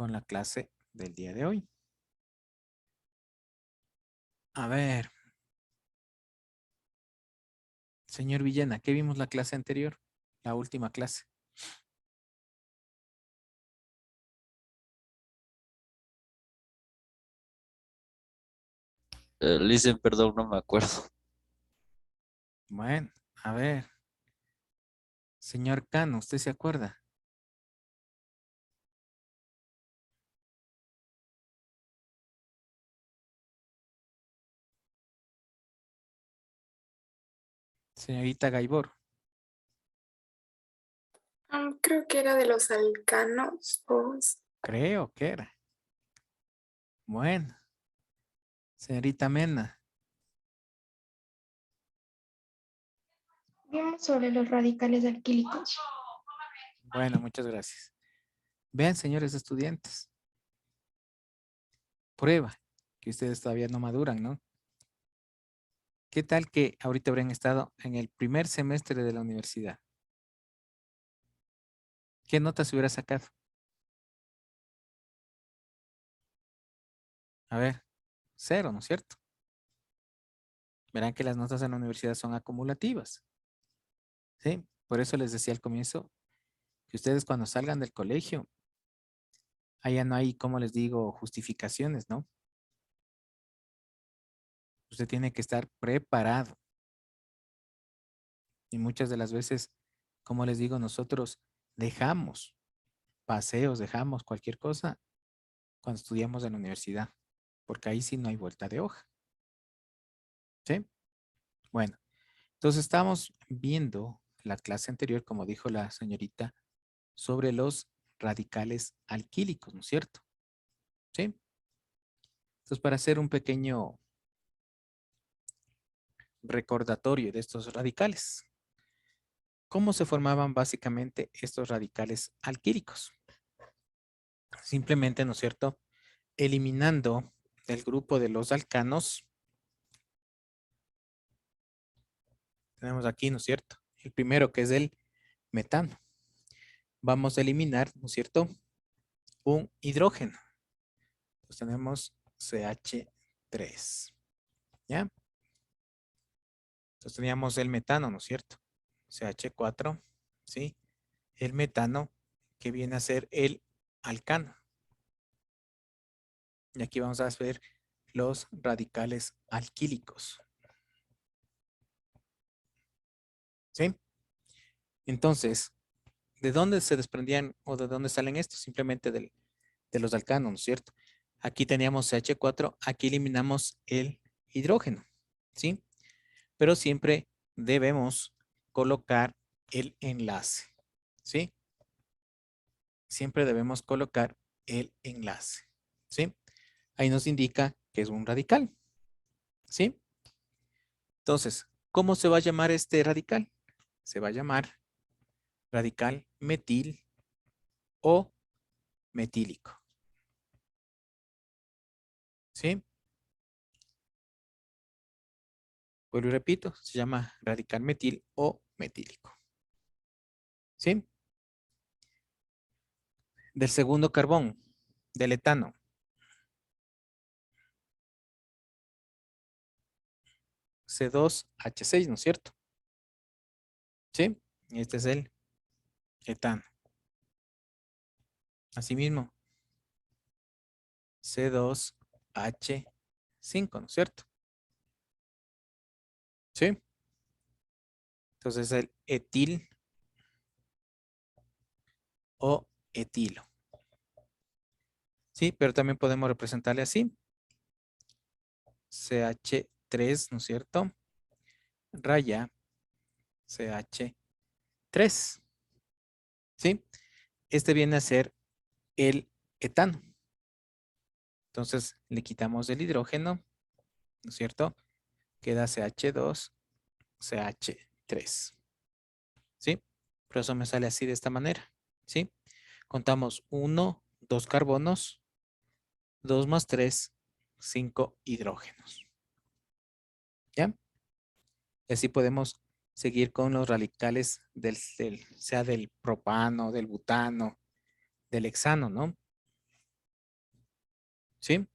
con la clase del día de hoy. A ver, señor Villena, ¿qué vimos la clase anterior? La última clase. Listen, perdón, no me acuerdo. Bueno, a ver, señor Cano, ¿usted se acuerda? Señorita Gaibor, Creo que era de los alcanos. creo que era. Bueno, señorita Mena, Vimos sobre los radicales alquílicos. bueno, muchas gracias. Vean, señores estudiantes, prueba que ustedes todavía no maduran, ¿no? ¿Qué tal que ahorita habrían estado en el primer semestre de la universidad? ¿Qué notas hubiera sacado? A ver, 0, ¿no es cierto? Verán que las notas en la universidad son acumulativas, ¿sí? Por eso les decía al comienzo que ustedes cuando salgan del colegio, allá no hay, como les digo, justificaciones, ¿no? Usted tiene que estar preparado. Y muchas de las veces, como les digo, nosotros dejamos paseos, dejamos cualquier cosa cuando estudiamos en la universidad, porque ahí sí no hay vuelta de hoja, ¿sí? Bueno, entonces estamos viendo la clase anterior, como dijo la señorita, sobre los radicales alquílicos, ¿no es cierto? ¿Sí? Entonces, para hacer un pequeño recordatorio de estos radicales, ¿cómo se formaban básicamente estos radicales alquílicos? Simplemente, ¿no es cierto? Eliminando del grupo de los alcanos, tenemos aquí, ¿no es cierto? El primero que es el metano. Vamos a eliminar, ¿no es cierto? Un hidrógeno. Pues tenemos CH3. ¿Ya? Entonces teníamos el metano, ¿no es cierto? CH4, ¿sí? El metano que viene a ser el alcano. Y aquí vamos a ver los radicales alquílicos. ¿Sí? Entonces, ¿de dónde se desprendían o de dónde salen estos? Simplemente de los alcanos, ¿no es cierto? Aquí teníamos CH4, aquí eliminamos el hidrógeno, ¿sí? Pero siempre debemos colocar el enlace, ¿sí? Siempre debemos colocar el enlace, ¿sí? Ahí nos indica que es un radical, ¿sí? Entonces, ¿cómo se va a llamar este radical? Se va a llamar radical metil o metílico, ¿sí? Vuelvo y repito, se llama radical metil o metílico, ¿sí? Del segundo carbón, del etano, C2H6, ¿no es cierto? ¿Sí? Este es el etano. Asimismo, C2H5, ¿no es cierto? ¿Sí? Entonces el etil o etilo. ¿Sí? Pero también podemos representarle así. CH3, ¿no es cierto? Raya CH3. ¿Sí? Este viene a ser el etano. Entonces le quitamos el hidrógeno, ¿no es cierto? Queda CH2, CH3. ¿Sí? Por eso me sale así de esta manera. ¿Sí? Contamos 1, 2 carbonos, 2 más 3, 5 hidrógenos. ¿Ya? Y así podemos seguir con los radicales sea del propano, del butano, del hexano, ¿no? ¿Sí?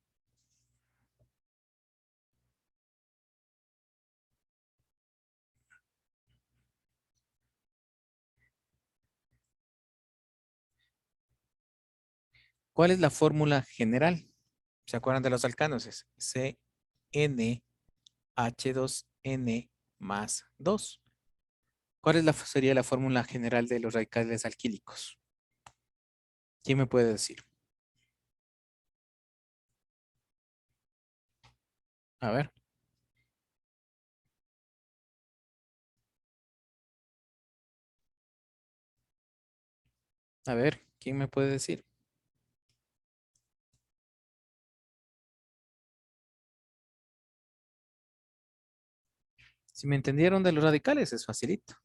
¿Cuál es la fórmula general? ¿Se acuerdan de los alcanos? Es CnH2n más 2. ¿Cuál es sería la fórmula general de los radicales alquílicos? ¿Quién me puede decir? A ver. A ver, ¿quién me puede decir? Si me entendieron de los radicales, es facilito.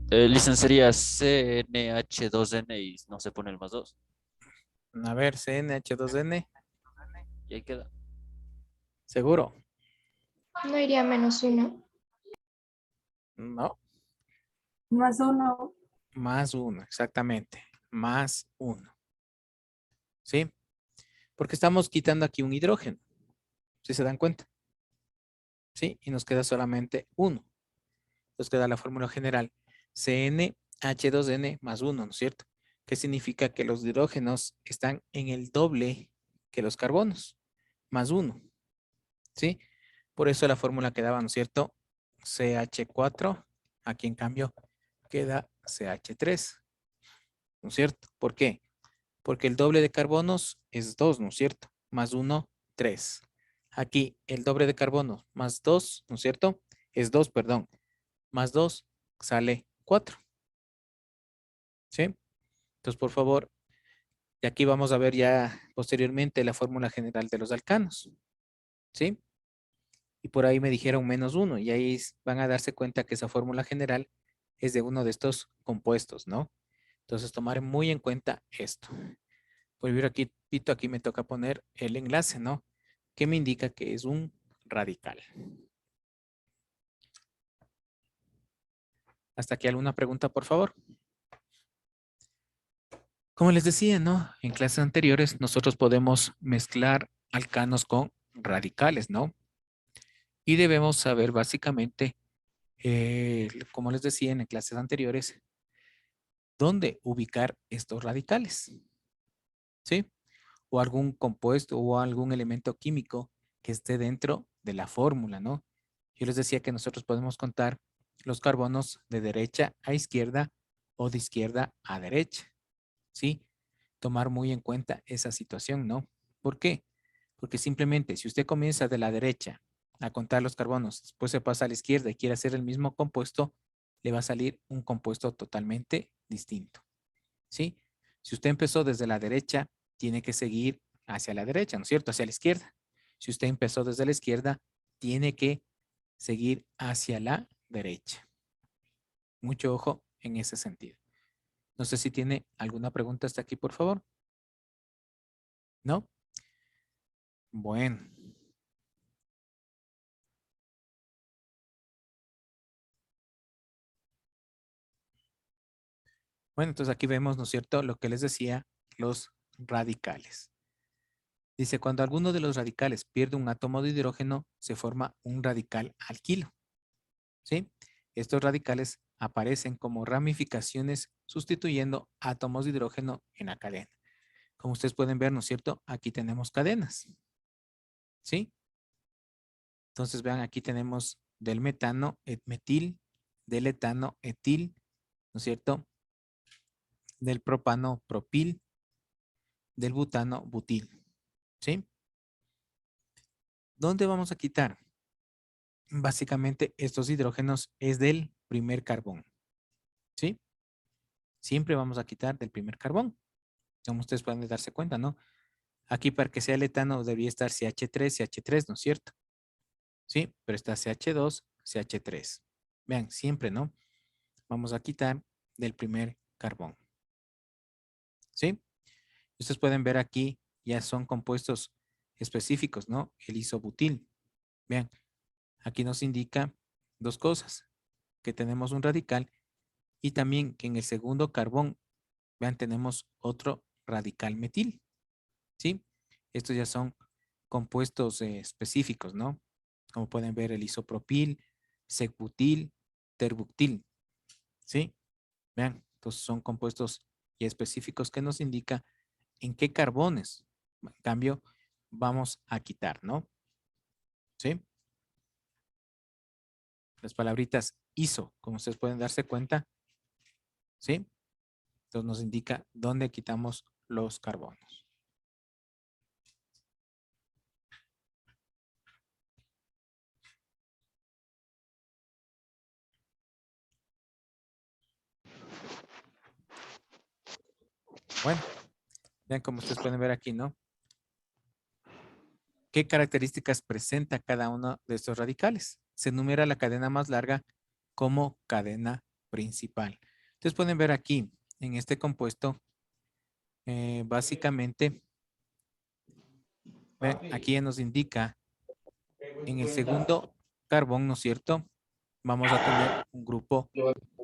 Listen, sería CNH2N y no se pone el más 2. A ver, CnH2n, Y ahí queda. ¿seguro? No iría -1. No, Más uno. más uno, exactamente. Más uno. ¿Sí? Porque estamos quitando aquí un hidrógeno. ¿Sí se dan cuenta? ¿Sí? Y nos queda solamente uno. Nos queda la fórmula general CnH2n más 1, ¿no es cierto? ¿Qué significa? Que los hidrógenos están en el doble que los carbonos, más 1, ¿sí? Por eso la fórmula quedaba, ¿no es cierto? CH4, aquí en cambio queda CH3, ¿no es cierto? ¿Por qué? Porque el doble de carbonos es 2, ¿no es cierto? Más 1, 3. Aquí el doble de carbonos más 2, ¿no es cierto? Es 2, perdón. Más 2 sale 4. ¿Sí? Entonces, por favor, y aquí vamos a ver ya posteriormente la fórmula general de los alcanos. ¿Sí? Y por ahí me dijeron -1 y ahí van a darse cuenta que esa fórmula general es de uno de estos compuestos, ¿no? Entonces, tomar muy en cuenta esto. Por ver aquí, Pito, aquí me toca poner el enlace, ¿no? Que me indica que es un radical. Hasta aquí alguna pregunta, por favor. Como les decía, ¿no? En clases anteriores nosotros podemos mezclar alcanos con radicales, ¿no? Y debemos saber básicamente, como les decía en clases anteriores, dónde ubicar estos radicales, ¿sí? O algún compuesto o algún elemento químico que esté dentro de la fórmula, ¿no? Yo les decía que nosotros podemos contar los carbonos de derecha a izquierda o de izquierda a derecha, ¿sí? Tomar muy en cuenta esa situación, ¿no? ¿Por qué? Porque simplemente si usted comienza de la derecha a contar los carbonos, después se pasa a la izquierda y quiere hacer el mismo compuesto, le va a salir un compuesto totalmente distinto, ¿sí? Si usted empezó desde la derecha, tiene que seguir hacia la derecha, ¿no es cierto? Hacia la izquierda. Si usted empezó desde la izquierda, tiene que seguir hacia la derecha. Mucho ojo en ese sentido. No sé si tiene alguna pregunta hasta aquí, por favor. ¿No? Bueno. Bueno, entonces aquí vemos, ¿no es cierto?, lo que les decía, los radicales. Dice, cuando alguno de los radicales pierde un átomo de hidrógeno, se forma un radical alquilo. ¿Sí? Estos radicales aparecen como ramificaciones sustituyendo átomos de hidrógeno en la cadena. Como ustedes pueden ver, ¿no es cierto? Aquí tenemos cadenas. ¿Sí? Entonces vean, aquí tenemos del metano, metil, del etano, etil, ¿no es cierto? Del propano, propil, del butano, butil. ¿Sí? ¿Dónde vamos a quitar? Básicamente estos hidrógenos es del primer carbón. ¿Sí? Siempre vamos a quitar del primer carbón. Como ustedes pueden darse cuenta, ¿no? Aquí para que sea el etano debería estar CH3, CH3, ¿no es cierto? Sí, pero está CH2, CH3. Vean, siempre, ¿no? Vamos a quitar del primer carbón. ¿Sí? Ustedes pueden ver aquí, ya son compuestos específicos, ¿no? El isobutil. Vean, aquí nos indica dos cosas, que tenemos un radical y también que en el segundo carbón, vean, tenemos otro radical metil. ¿Sí? Estos ya son compuestos específicos, ¿no? Como pueden ver, el isopropil, secbutil, terbuctil. ¿Sí? Vean, entonces son compuestos y específicos que nos indica en qué carbones, en cambio, vamos a quitar, ¿no? ¿Sí? Las palabritas iso, como ustedes pueden darse cuenta, ¿sí? Entonces nos indica dónde quitamos los carbonos. Bueno, vean como ustedes pueden ver aquí, ¿no? ¿Qué características presenta cada uno de estos radicales? Se enumera la cadena más larga como cadena principal. Entonces pueden ver aquí, en este compuesto, básicamente, ven, aquí ya nos indica en el segundo carbón, ¿no es cierto? Vamos a tener un grupo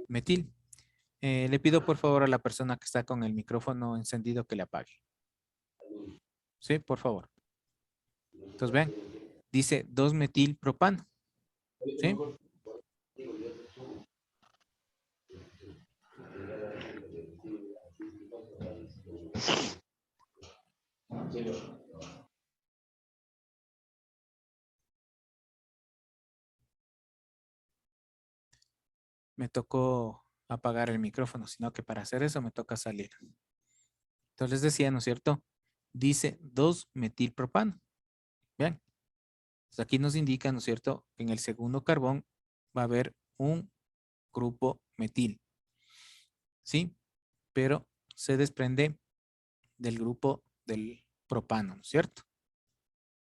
metil. Le pido por favor a la persona que está con el micrófono encendido que le apague. Sí, por favor. Entonces ven, dice 2-metilpropano. ¿Sí? Me tocó apagar el micrófono, sino que para hacer eso me toca salir. Entonces les decía, ¿no es cierto? Dice 2-metilpropano. Vean. Entonces aquí nos indica, ¿no es cierto? Que en el segundo carbón va a haber un grupo metil. ¿Sí? Pero se desprende del grupo del propano, ¿no es cierto?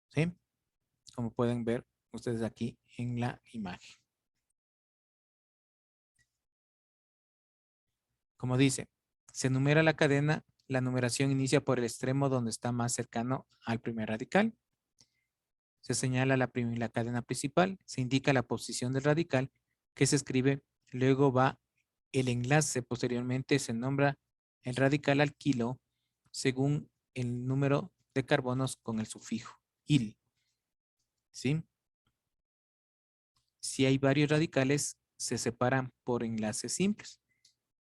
¿Sí? Como pueden ver ustedes aquí en la imagen. Como dice, se enumera la cadena, la numeración inicia por el extremo donde está más cercano al primer radical. Se señala la cadena principal, se indica la posición del radical que se escribe, luego va el enlace, posteriormente se nombra el radical alquilo según el número de carbonos con el sufijo il. ¿Sí? Si hay varios radicales, se separan por enlaces simples.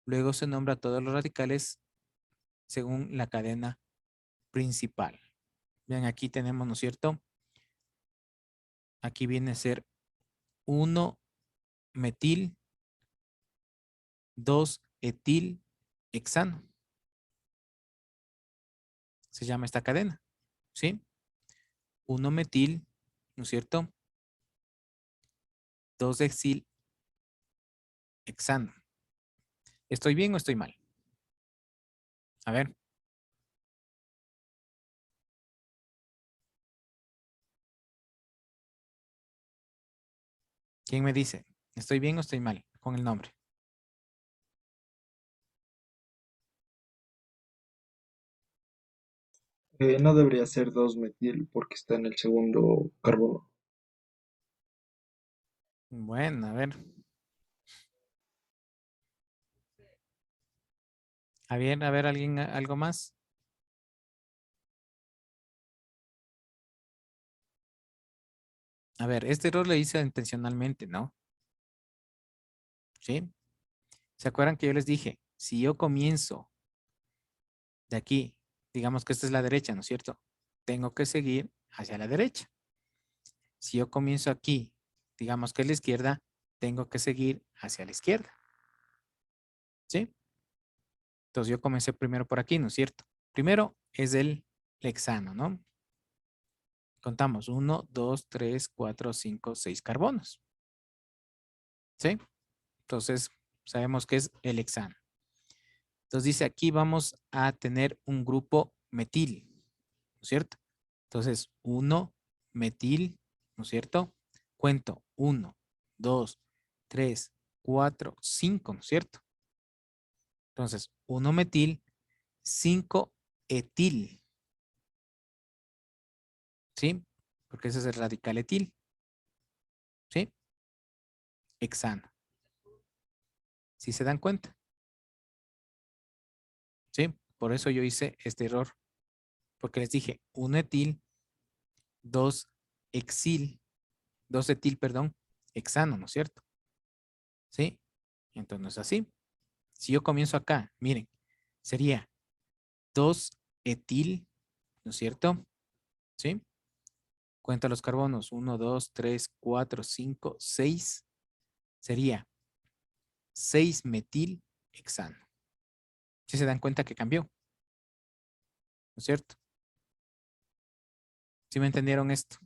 Luego se nombra a todos los radicales según la cadena principal. Vean, aquí tenemos, ¿no es cierto? Aquí viene a ser 1-metil, 2-etil hexano. Se llama esta cadena, ¿sí? 1-metil, ¿no es cierto? 2-hexil hexano. ¿Estoy bien o estoy mal? A ver. ¿Quién me dice? ¿Estoy bien o estoy mal con el nombre? No debería ser 2-metil porque está en el segundo carbono. Bueno, a ver. A ver, ¿alguien algo más? A ver, este error le hice intencionalmente, ¿no? ¿Sí? ¿Se acuerdan que yo les dije? Si yo comienzo de aquí, digamos que esta es la derecha, ¿no es cierto? Tengo que seguir hacia la derecha. Si yo comienzo aquí, digamos que es la izquierda, tengo que seguir hacia la izquierda. ¿Sí? Entonces yo comencé primero por aquí, ¿no es cierto? Primero es el hexano, ¿no? Contamos 1, 2, 3, 4, 5, 6 carbonos. ¿Sí? Entonces sabemos que es el hexano. Entonces dice aquí vamos a tener un grupo metil, ¿no es cierto? Entonces 1-metil, ¿no es cierto? Cuento 1, 2, 3, 4, 5, ¿no es cierto? Entonces 1-metil, 5-etil, ¿sí? Porque ese es el radical etil, ¿sí? Hexano. ¿Sí se dan cuenta? ¿Sí? Por eso yo hice este error. Porque les dije 1 etil, 2 exil, 2 etil, perdón, hexano, ¿no es cierto? ¿Sí? Entonces no es así. Si yo comienzo acá, miren, sería 2 etil, ¿no es cierto? ¿Sí? Cuenta los carbonos. 1, 2, 3, 4, 5, 6. Sería 6 metil hexano. ¿Sí se dan cuenta que cambió? ¿No es cierto? ¿Sí me entendieron esto?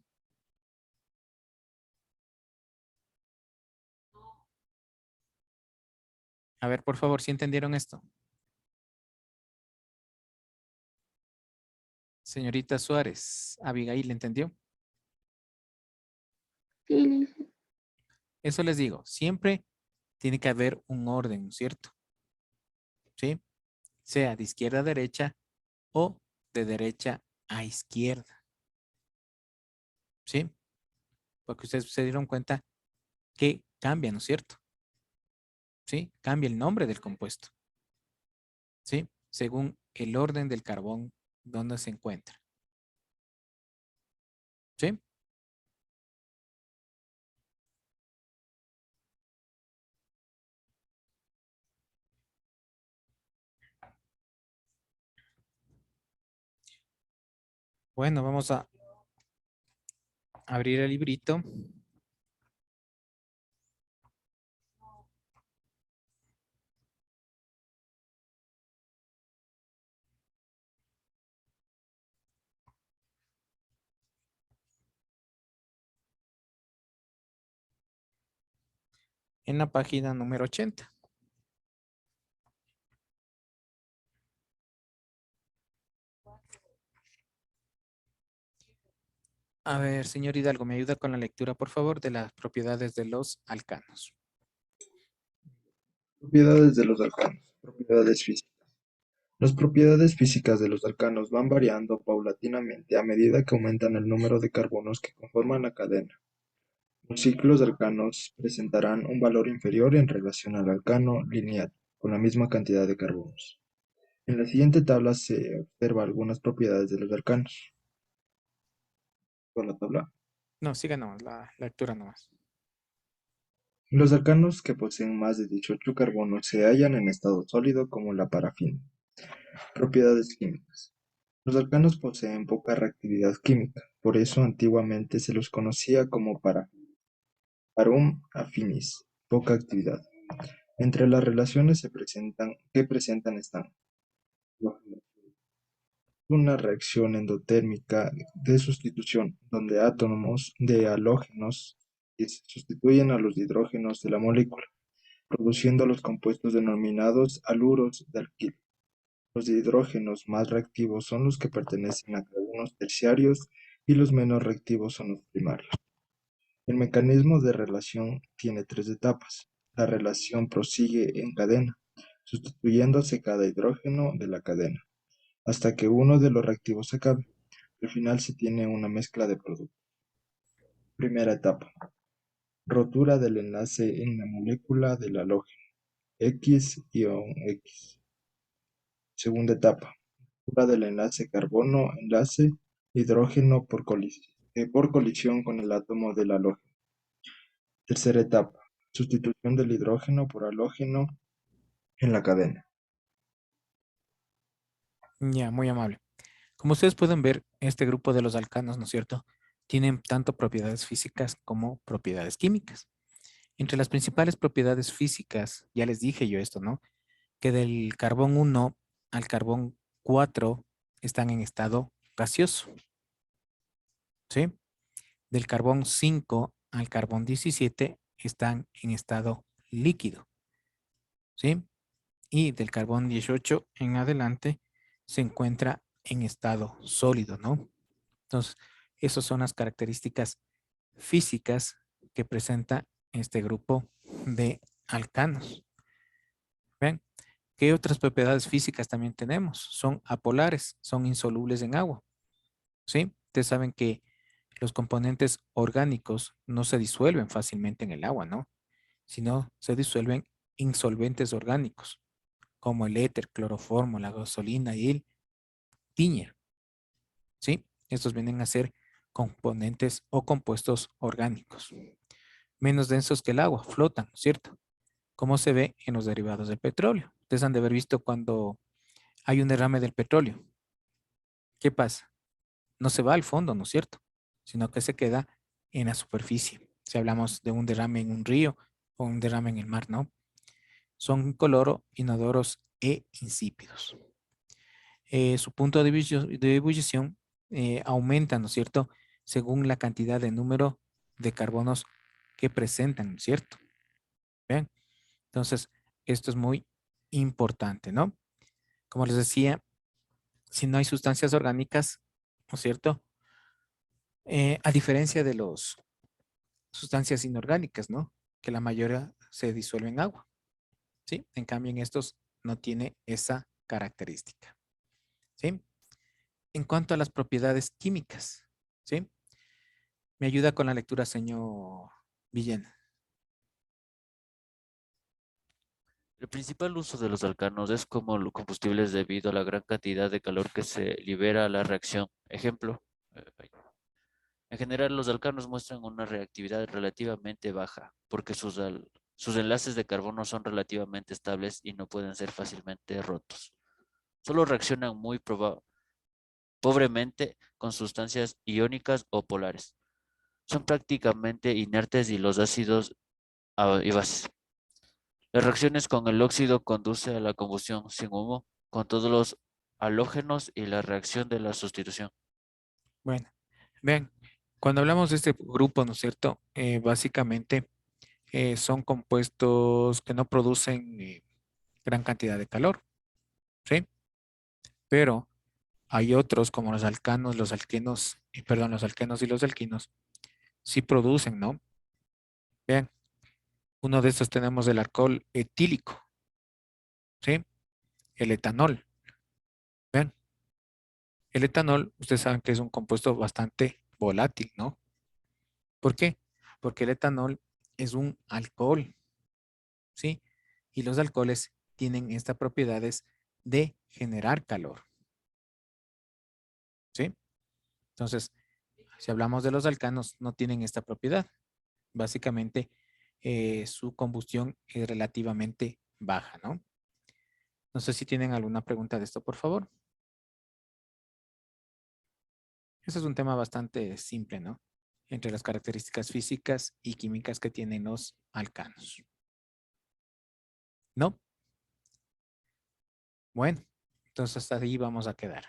A ver, por favor, ¿sí entendieron esto? Señorita Suárez, Abigail, ¿entendió? Sí, listo. Eso les digo, siempre tiene que haber un orden, ¿cierto? ¿Sí? Sea de izquierda a derecha o de derecha a izquierda. ¿Sí? Porque ustedes se dieron cuenta que cambia, ¿no es cierto? ¿Sí? Cambia el nombre del compuesto. ¿Sí? Según el orden del carbón donde se encuentra. ¿Sí? Bueno, vamos a abrir el librito. En la página número 80. A ver, señor Hidalgo, ¿me ayuda con la lectura, por favor, de las propiedades de los alcanos? Propiedades de los alcanos. Propiedades físicas. Las propiedades físicas de los alcanos van variando paulatinamente a medida que aumentan el número de carbonos que conforman la cadena. Los ciclos de alcanos presentarán un valor inferior en relación al alcano lineal, con la misma cantidad de carbonos. En la siguiente tabla se observa algunas propiedades de los alcanos. Con la tabla. No, siga nomás, la lectura nomás. Los alcanos que poseen más de 18 carbonos se hallan en estado sólido como la parafina. Propiedades químicas. Los alcanos poseen poca reactividad química, por eso antiguamente se los conocía como parum affinis, poca actividad. Entre las relaciones que presentan están una reacción endotérmica de sustitución, donde átomos de halógenos sustituyen a los hidrógenos de la molécula, produciendo los compuestos denominados haluros de alquilo. Los hidrógenos más reactivos son los que pertenecen a carbonos terciarios y los menos reactivos son los primarios. El mecanismo de relación tiene 3 etapas. La relación prosigue en cadena, sustituyéndose cada hidrógeno de la cadena, hasta que uno de los reactivos se acabe. Al final se tiene una mezcla de productos. Primera etapa. Rotura del enlace en la molécula del halógeno. X-X. Segunda etapa. Rotura del enlace carbono-enlace hidrógeno por colisión con el átomo del halógeno. Tercera etapa. Sustitución del hidrógeno por halógeno en la cadena. Ya, muy amable. Como ustedes pueden ver, este grupo de los alcanos, ¿no es cierto? Tienen tanto propiedades físicas como propiedades químicas. Entre las principales propiedades físicas, ya les dije yo esto, ¿no? Que del carbón 1 al carbón 4 están en estado gaseoso, ¿sí? Del carbón 5 al carbón 17 están en estado líquido, ¿sí? Y del carbón 18 en adelante se encuentra en estado sólido, ¿no? Entonces, esas son las características físicas que presenta este grupo de alcanos. ¿Ven? ¿Qué otras propiedades físicas también tenemos? Son apolares, son insolubles en agua. ¿Sí? Ustedes saben que los componentes orgánicos no se disuelven fácilmente en el agua, ¿no? Sino se disuelven en solventes orgánicos, como el éter, cloroformo, la gasolina y el tiñer. ¿Sí? Estos vienen a ser componentes o compuestos orgánicos. Menos densos que el agua, flotan, ¿cierto? Como se ve en los derivados del petróleo. Ustedes han de haber visto cuando hay un derrame del petróleo. ¿Qué pasa? No se va al fondo, ¿no es cierto? Sino que se queda en la superficie. Si hablamos de un derrame en un río o un derrame en el mar, ¿no? Son incoloro, inodoros e insípidos. Su punto de ebullición aumenta, ¿no es cierto? Según la cantidad de número de carbonos que presentan, ¿no es cierto? ¿Ven? Entonces, esto es muy importante, ¿no? Como les decía, si no hay sustancias orgánicas, ¿no es cierto? A diferencia de las sustancias inorgánicas, ¿no? Que la mayoría se disuelve en agua, ¿sí? En cambio, en estos no tiene esa característica, ¿sí? En cuanto a las propiedades químicas, ¿sí? Me ayuda con la lectura, señor Villena. El principal uso de los alcanos es como combustibles debido a la gran cantidad de calor que se libera a la reacción. Ejemplo, en general los alcanos muestran una reactividad relativamente baja porque sus enlaces de carbono son relativamente estables y no pueden ser fácilmente rotos. Solo reaccionan muy pobremente con sustancias iónicas o polares. Son prácticamente inertes y los ácidos y bases. Las reacciones con el óxido conduce a la combustión sin humo con todos los halógenos y la reacción de la sustitución. Bueno, vean, cuando hablamos de este grupo, ¿no es cierto? Básicamente son compuestos que no producen gran cantidad de calor, ¿sí? Pero hay otros como los alcanos, los alquenos, perdón, los alquenos y los alquinos, sí producen, ¿no? Vean, uno de estos tenemos el alcohol etílico, ¿sí? El etanol. Vean, el etanol, ustedes saben que es un compuesto bastante volátil, ¿no? ¿Por qué? Porque el etanol es un alcohol, ¿sí? Y los alcoholes tienen estas propiedades de generar calor, ¿sí? Entonces, si hablamos de los alcanos, no tienen esta propiedad. Básicamente, su combustión es relativamente baja, ¿no? No sé si tienen alguna pregunta de esto, por favor. Ese es un tema bastante simple, ¿no? Entre las características físicas y químicas que tienen los alcanos. ¿No? Bueno, entonces hasta ahí vamos a quedar.